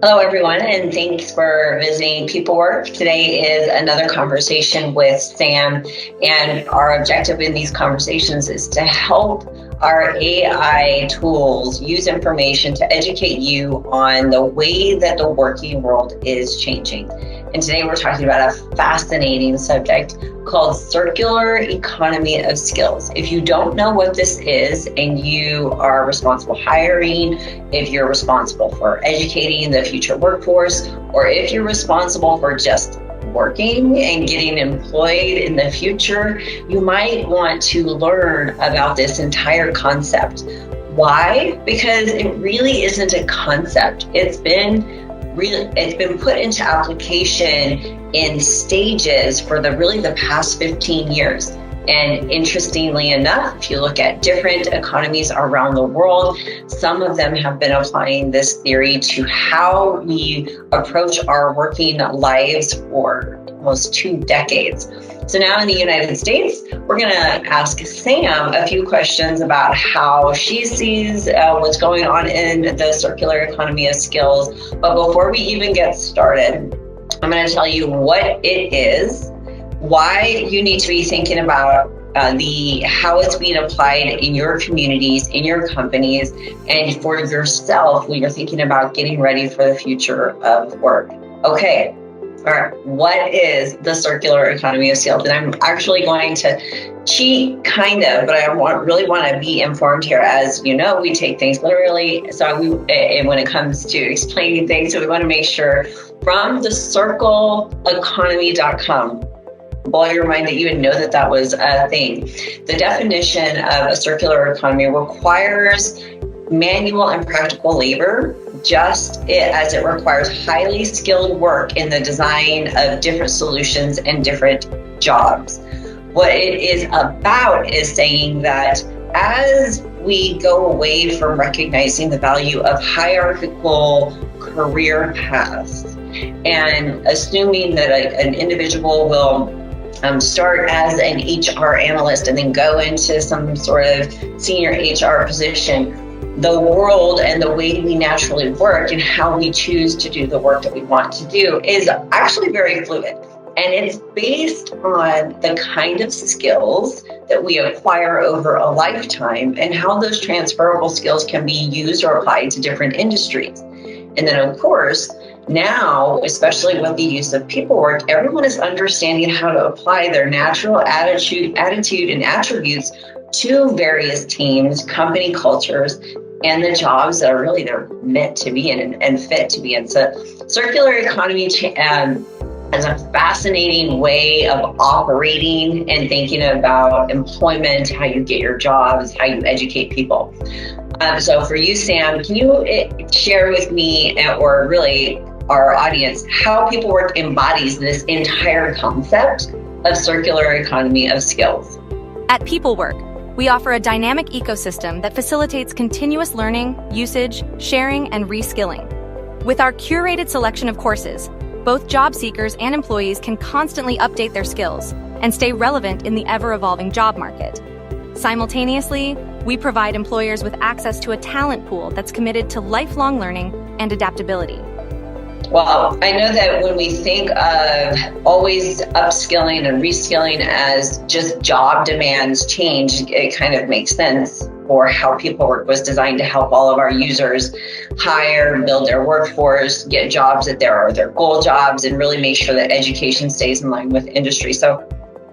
Hello, everyone, and thanks for visiting Pepelwerk. Today is another conversation with Sam, and our objective in these conversations is to help our AI tools use information to educate you on the way that the working world is changing. And today we're talking about a fascinating subject called circular economy of skills. If you don't know what this is and you are responsible hiring, if you're responsible for educating the future workforce, or if you're responsible for just working and getting employed in the future, you might want to learn about this entire concept. Why? Because it really isn't a concept. It's been put into application in stages for the past 15 years. And interestingly enough, if you look at different economies around the world, some of them have been applying this theory to how we approach our working lives for almost 2 decades. So now in the United States, we're going to ask Sam a few questions about how she sees what's going on in the circular economy of skills. But before we even get started, I'm going to tell you what it is, why you need to be thinking about how it's being applied in your communities, in your companies, and for yourself when you're thinking about getting ready for the future of work. Okay. All right, what is the circular economy of skills? And I'm actually going to cheat, kind of, but I really want to be informed here. As you know, we take things literally. And when it comes to explaining things, so we want to make sure from the circleeconomy.com, blow your mind that you would know that was a thing. The definition of a circular economy requires manual and practical labor, just as it requires highly skilled work in the design of different solutions and different jobs. What it is about is saying that as we go away from recognizing the value of hierarchical career paths and assuming that an individual will start as an HR analyst and then go into some sort of senior HR position, the world and the way we naturally work and how we choose to do the work that we want to do is actually very fluid. And it's based on the kind of skills that we acquire over a lifetime and how those transferable skills can be used or applied to different industries. And then, of course, now, especially with the use of Pepelwerk, everyone is understanding how to apply their natural attitude and attributes to various teams, company cultures, and the jobs that they're meant to be in and fit to be in. So circular economy is a fascinating way of operating and thinking about employment, how you get your jobs, how you educate people. So for you, Sam, can you share with me, or really our audience, how Pepelwerk embodies this entire concept of circular economy of skills? At Pepelwerk, we offer a dynamic ecosystem that facilitates continuous learning, usage, sharing, and reskilling. With our curated selection of courses, both job seekers and employees can constantly update their skills and stay relevant in the ever-evolving job market. Simultaneously, we provide employers with access to a talent pool that's committed to lifelong learning and adaptability. Well, I know that when we think of always upskilling and reskilling as just job demands change, it kind of makes sense for how Pepelwerk was designed to help all of our users hire, build their workforce, get jobs that are their goal jobs, and really make sure that education stays in line with industry. So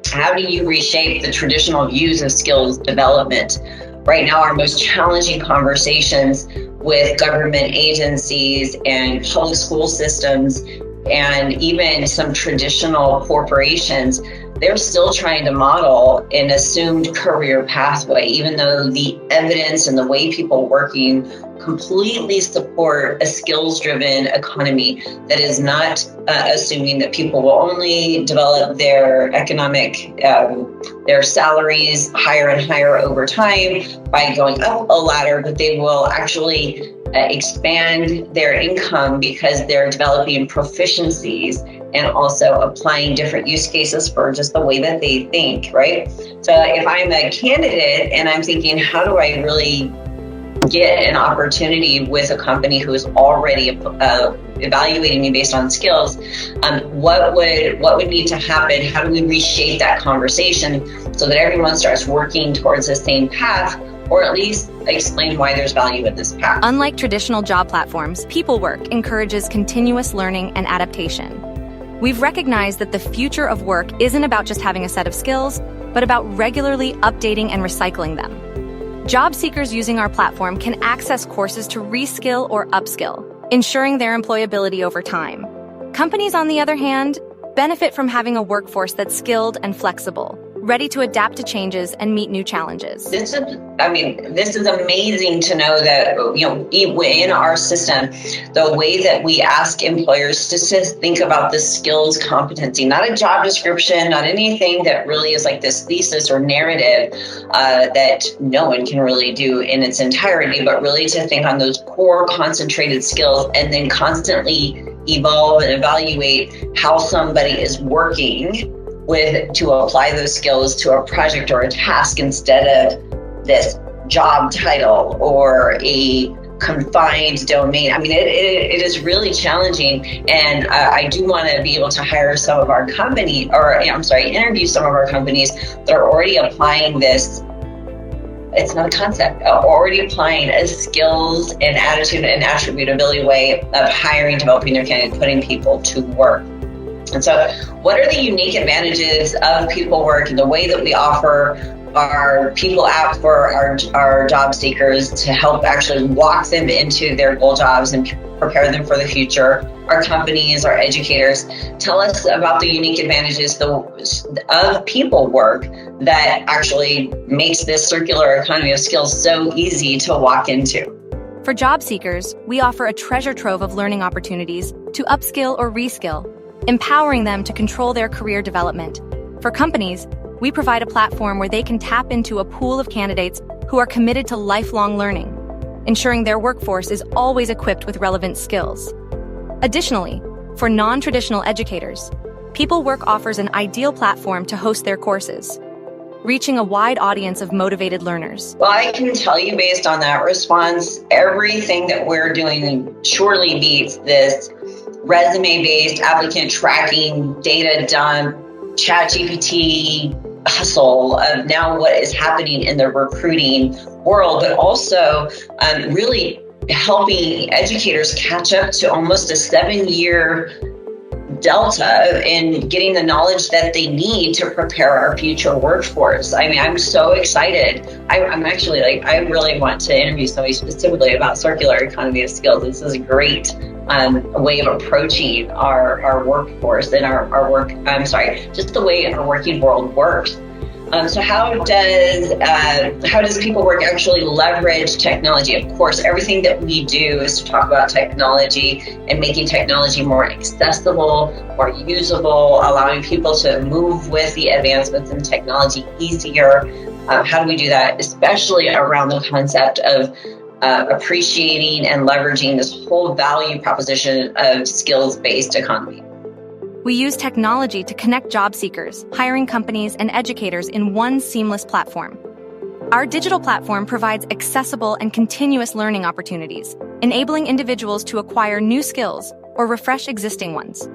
how do you reshape the traditional views of skills development? Right now, our most challenging conversations with government agencies and public school systems and even some traditional corporations, they're still trying to model an assumed career pathway, even though the evidence and the way people are working completely support a skills-driven economy that is not assuming that people will only develop their their salaries higher and higher over time by going up a ladder, but they will actually expand their income because they're developing proficiencies and also applying different use cases for just the way that they think, right? So if I'm a candidate and I'm thinking, how do I really get an opportunity with a company who is already evaluating me based on skills, what would need to happen? How do we reshape that conversation so that everyone starts working towards the same path, or at least explain why there's value in this path? Unlike traditional job platforms, pepelwerk encourages continuous learning and adaptation. We've recognized that the future of work isn't about just having a set of skills, but about regularly updating and recycling them. Job seekers using our platform can access courses to reskill or upskill, ensuring their employability over time. Companies, on the other hand, benefit from having a workforce that's skilled and flexible, ready to adapt to changes and meet new challenges. This is amazing to know that, in our system, the way that we ask employers to think about the skills competency, not a job description, not anything that really is like this thesis or narrative that no one can really do in its entirety, but really to think on those core concentrated skills and then constantly evolve and evaluate how somebody is working to apply those skills to a project or a task instead of this job title or a confined domain. It is really challenging, and I do want to be able to hire some of our interview some of our companies that are already applying this. It's not a concept, already applying a skills and attitude and attributability way of hiring, developing their candidates, putting people to work. And so what are the unique advantages of pepelwerk and the way that we offer our People app for our job seekers to help actually walk them into their goal jobs and prepare them for the future? Our companies, our educators, tell us about the unique advantages of pepelwerk that actually makes this circular economy of skills so easy to walk into. For job seekers, we offer a treasure trove of learning opportunities to upskill or reskill, empowering them to control their career development. For companies, we provide a platform where they can tap into a pool of candidates who are committed to lifelong learning, ensuring their workforce is always equipped with relevant skills. Additionally, for non-traditional educators, pepelwerk offers an ideal platform to host their courses, reaching a wide audience of motivated learners. Well, I can tell you based on that response, everything that we're doing surely beats this resume-based applicant tracking, data dump, ChatGPT hustle of now what is happening in the recruiting world, but also really helping educators catch up to almost a 7-year delta in getting the knowledge that they need to prepare our future workforce. I'm so excited. I'm actually I really want to interview somebody specifically about circular economy of skills. This is a great way of approaching our workforce and just the way our working world works. So how does pepelwerk actually leverage technology? Of course, everything that we do is to talk about technology and making technology more accessible, more usable, allowing people to move with the advancements in technology easier. How do we do that? Especially around the concept of appreciating and leveraging this whole value proposition of skills-based economy. We use technology to connect job seekers, hiring companies, and educators in one seamless platform. Our digital platform provides accessible and continuous learning opportunities, enabling individuals to acquire new skills or refresh existing ones.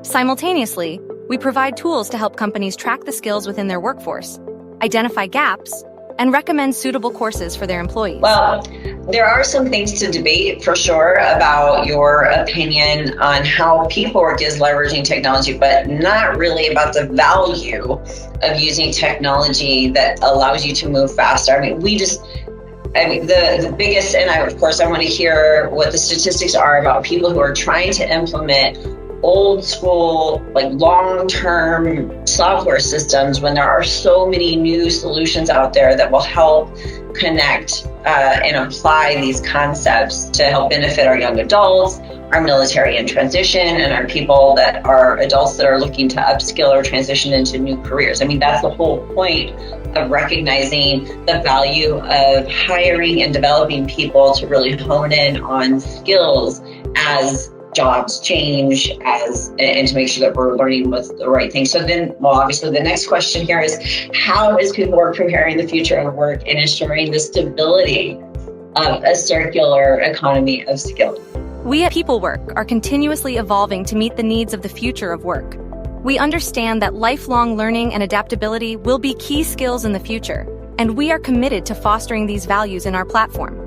Simultaneously, we provide tools to help companies track the skills within their workforce, identify gaps, and recommend suitable courses for their employees. Well, there are some things to debate for sure about your opinion on how pepelwerk is leveraging technology, but not really about the value of using technology that allows you to move faster. The biggest, and of course I want to hear what the statistics are about people who are trying to implement old school, long-term software systems when there are so many new solutions out there that will help connect and apply these concepts to help benefit our young adults, our military in transition, and our people that are adults that are looking to upskill or transition into new careers. That's the whole point of recognizing the value of hiring and developing people to really hone in on skills as jobs change and to make sure that we're learning what's the right thing. So then, obviously the next question here is, how is pepelwerk preparing the future of work and ensuring the stability of a circular economy of skills. We at pepelwerk are continuously evolving to meet the needs of the future of work. We understand that lifelong learning and adaptability will be key skills in the future, and we are committed to fostering these values in our platform.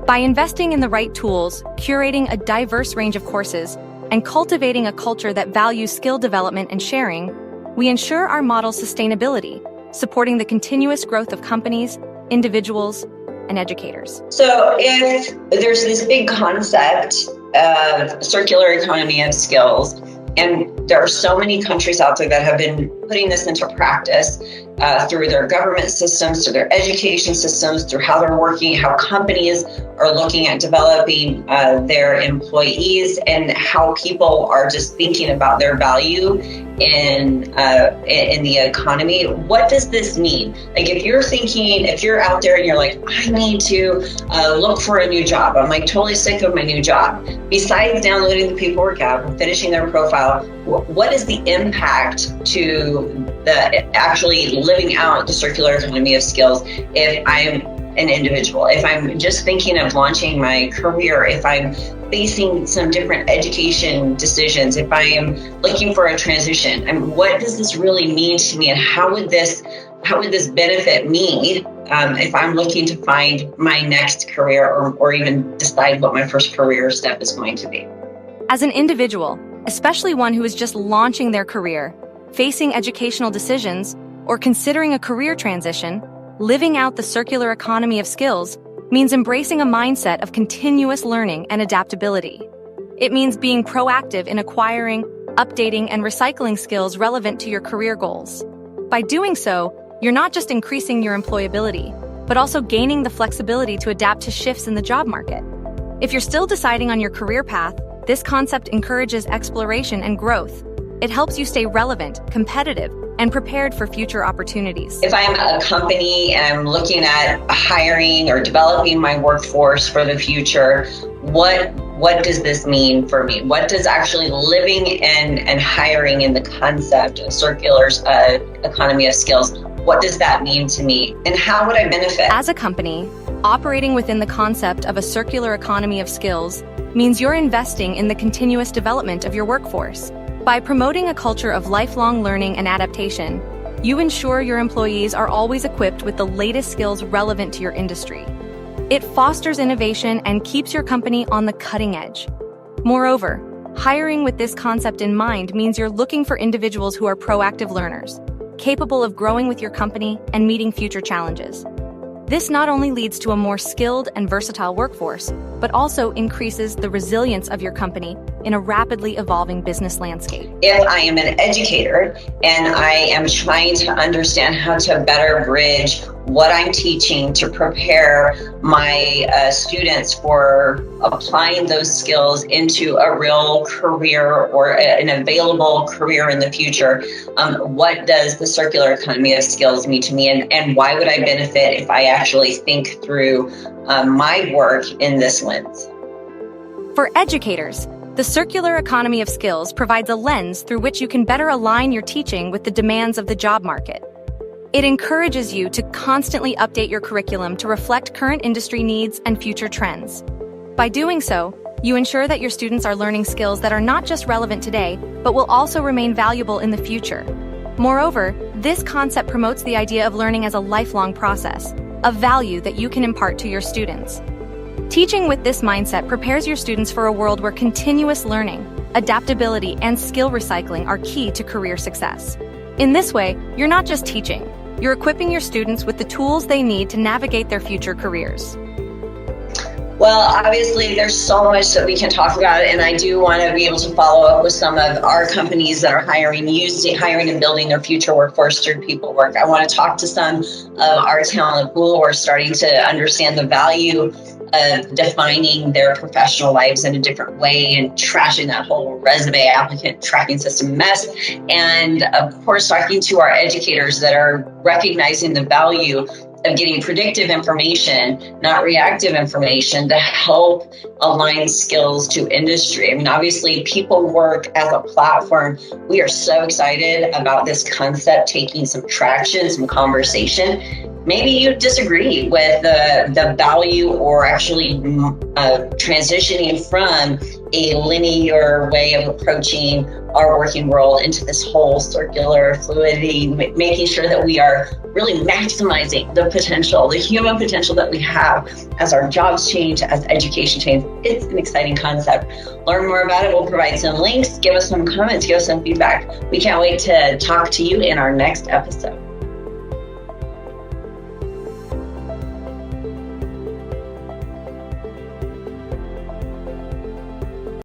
By investing in the right tools, curating a diverse range of courses, and cultivating a culture that values skill development and sharing, we ensure our model's sustainability, supporting the continuous growth of companies, individuals, and educators. So if there's this big concept of circular economy of skills, and there are so many countries out there that have been putting this into practice through their government systems, through their education systems, through how they're working, how companies are looking at developing their employees, and how people are just thinking about their value in the economy. What does this mean? Like, if you're out there and you're like, I need to look for a new job. I'm like totally sick of my new job. Besides downloading the paperwork app and finishing their profile, what is the impact to the actually living out the circular economy of skills if I'm an individual, if I'm just thinking of launching my career, if I'm facing some different education decisions, if I am looking for a transition? And what does this really mean to me, and how would this benefit me if I'm looking to find my next career, or even decide what my first career step is going to be? As an individual, especially one who is just launching their career, facing educational decisions, or considering a career transition, living out the circular economy of skills means embracing a mindset of continuous learning and adaptability. It means being proactive in acquiring, updating, and recycling skills relevant to your career goals. By doing so, you're not just increasing your employability, but also gaining the flexibility to adapt to shifts in the job market. If you're still deciding on your career path, this concept encourages exploration and growth. It helps you stay relevant, competitive, and prepared for future opportunities. If I'm a company and I'm looking at hiring or developing my workforce for the future, what does this mean for me? What does actually living and hiring in the concept of circular economy of skills, what does that mean to me? And how would I benefit? As a company, operating within the concept of a circular economy of skills means you're investing in the continuous development of your workforce. By promoting a culture of lifelong learning and adaptation, you ensure your employees are always equipped with the latest skills relevant to your industry. It fosters innovation and keeps your company on the cutting edge. Moreover, hiring with this concept in mind means you're looking for individuals who are proactive learners, capable of growing with your company and meeting future challenges. This not only leads to a more skilled and versatile workforce, but also increases the resilience of your company in a rapidly evolving business landscape. If I am an educator and I am trying to understand how to better bridge what I'm teaching to prepare my students for applying those skills into a real career or an available career in the future, what does the circular economy of skills mean to me, and why would I benefit if I actually think through my work in this lens? For educators, the circular economy of skills provides a lens through which you can better align your teaching with the demands of the job market. It encourages you to constantly update your curriculum to reflect current industry needs and future trends. By doing so, you ensure that your students are learning skills that are not just relevant today, but will also remain valuable in the future. Moreover, this concept promotes the idea of learning as a lifelong process, a value that you can impart to your students. Teaching with this mindset prepares your students for a world where continuous learning, adaptability, and skill recycling are key to career success. In this way, you're not just teaching, you're equipping your students with the tools they need to navigate their future careers. Well, obviously, there's so much that we can talk about, and I do want to be able to follow up with some of our companies that are hiring and building their future workforce through pepelwerk. I want to talk to some of our talent pool who are starting to understand the value of defining their professional lives in a different way and trashing that whole resume applicant tracking system mess. And of course, talking to our educators that are recognizing the value of getting predictive information, not reactive information, to help align skills to industry. I mean, obviously, people work as a platform. We are so excited about this concept taking some traction, some conversation. Maybe you disagree with the value or actually transitioning from a linear way of approaching our working world into this whole circular fluidity, making sure that we are really maximizing the potential, the human potential that we have as our jobs change, as education change. It's an exciting concept. Learn more about it. We'll provide some links, give us some comments, give us some feedback. We can't wait to talk to you in our next episode.